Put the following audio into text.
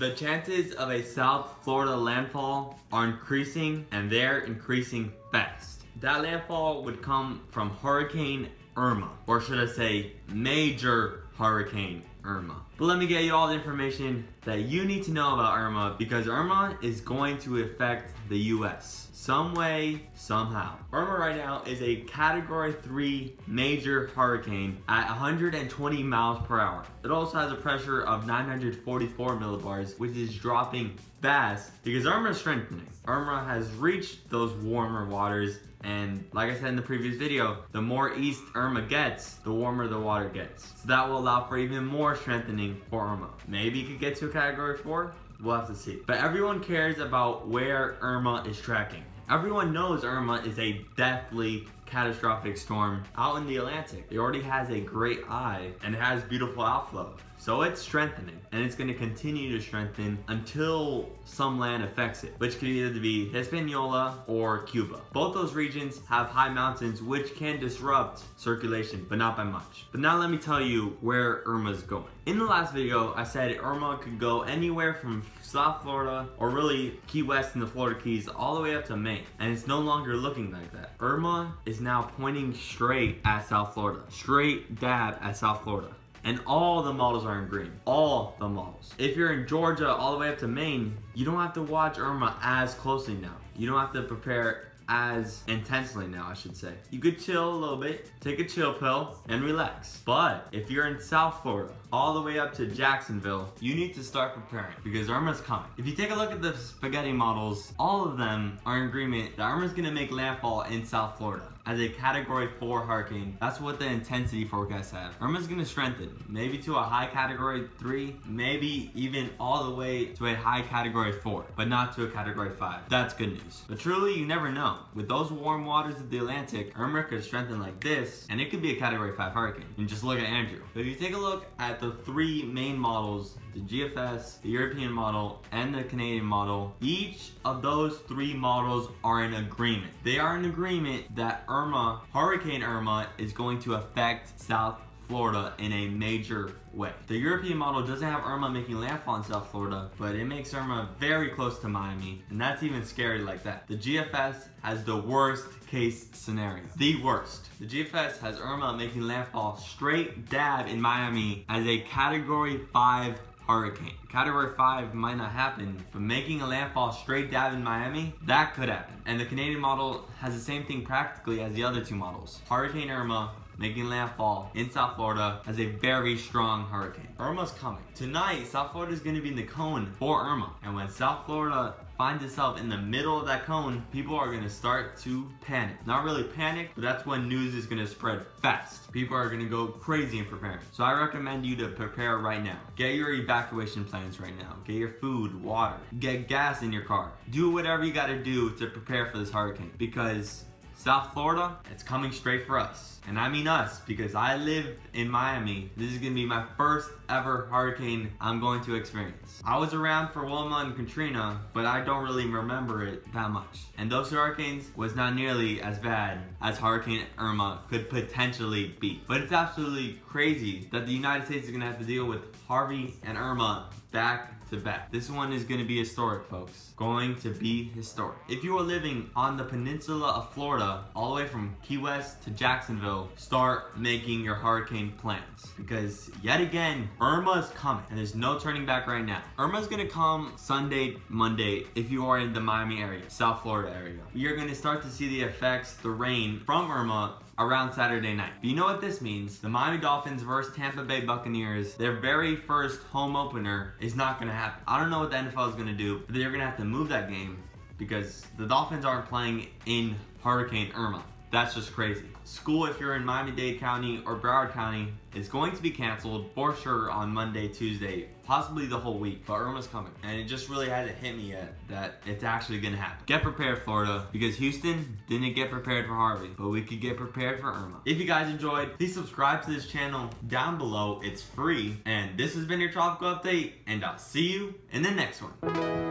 The chances of a South Florida landfall are increasing, and they're increasing fast. That landfall would come from Hurricane Irma, or should I say Major Hurricane Irma. But let me get you all the information that you need to know about Irma, because Irma is going to affect the US some way, somehow. Irma right now is a Category 3 major hurricane at 120 miles per hour. It also has a pressure of 944 millibars, which is dropping fast because Irma is strengthening. Irma has reached those warmer waters, and like I said in the previous video, the more east Irma gets, the warmer the water gets. So that will allow for even more strengthening for Irma. Maybe it could get to a Category 4. We'll have to see. But everyone cares about where Irma is tracking. Everyone knows Irma is a deathly catastrophic storm out in the Atlantic. It already has a great eye and it has beautiful outflow. So it's strengthening, and it's going to continue to strengthen until some land affects it, which could either be Hispaniola or Cuba. Both those regions have high mountains which can disrupt circulation, but not by much. But now let me tell you where Irma's going. In the last video, I said Irma could go anywhere from South Florida, or really Key West and the Florida Keys, all the way up to Maine, and it's no longer looking like that. Irma is now pointing straight at South Florida, straight dab at South Florida. And all the models are in green. All the models. If you're in Georgia all the way up to Maine, you don't have to watch Irma as closely now. You don't have to prepare as intensely now, I should say. You could chill a little bit, take a chill pill, and relax. But if you're in South Florida, all the way up to Jacksonville, you need to start preparing because Irma's coming. If you take a look at the spaghetti models, all of them are in agreement that Irma's gonna make landfall in South Florida as a Category 4 hurricane. That's what the intensity forecasts have. Irma's gonna strengthen, maybe to a high Category 3, maybe even all the way to a high Category 4, but not to a Category 5. That's good news. But truly, you never know. With those warm waters of the Atlantic, Irma could strengthen like this, and it could be a Category 5 hurricane. And just look at Andrew. But if you take a look at the three main models, the GFS, the European model, and the Canadian model, each of those three models are in agreement. They are in agreement that Irma, Hurricane Irma, is going to affect South Florida in a major way. The European model doesn't have Irma making landfall in South Florida, but it makes Irma very close to Miami, and that's even scary like that. The GFS has the worst case scenario. The worst. The GFS has Irma making landfall straight dab in Miami as a Category 5 hurricane. Category 5 might not happen, but making a landfall straight dab in Miami, that could happen. And the Canadian model has the same thing practically as the other two models. Hurricane Irma making landfall in South Florida as a very strong hurricane. Irma's coming. Tonight, South Florida is going to be in the cone for Irma. And when South Florida finds itself in the middle of that cone, people are going to start to panic. Not really panic, but that's when news is going to spread fast. People are going to go crazy in preparing. So I recommend you to prepare right now. Get your evacuation plans right now. Get your food, water. Get gas in your car. Do whatever you got to do to prepare for this hurricane, because South Florida, it's coming straight for us. And I mean us, because I live in Miami. This is gonna be my first ever hurricane I'm going to experience. I was around for Wilma and Katrina, but I don't really remember it that much. And those hurricanes was not nearly as bad as Hurricane Irma could potentially be. But it's absolutely crazy that the United States is gonna have to deal with Harvey and Irma back to back. This one is gonna be historic, folks. Going to be historic. If you are living on the peninsula of Florida, all the way from Key West to Jacksonville, start making your hurricane plans. Because yet again, Irma's coming, and there's no turning back right now. Irma's gonna come Sunday, Monday, if you are in the Miami area, South Florida area. You're gonna start to see the effects, the rain from Irma around Saturday night. But you know what this means? The Miami Dolphins versus Tampa Bay Buccaneers, their very first home opener is not gonna happen. I don't know what the NFL is gonna do, but they're gonna have to move that game because the Dolphins aren't playing in Hurricane Irma. That's just crazy. School, if you're in Miami-Dade County or Broward County, is going to be canceled for sure on Monday, Tuesday, possibly the whole week. But Irma's coming, and it just really hasn't hit me yet that it's actually gonna happen. Get prepared, Florida, because Houston didn't get prepared for Harvey, but we could get prepared for Irma. If you guys enjoyed, please subscribe to this channel down below. It's free, and this has been your Tropical Update, and I'll see you in the next one.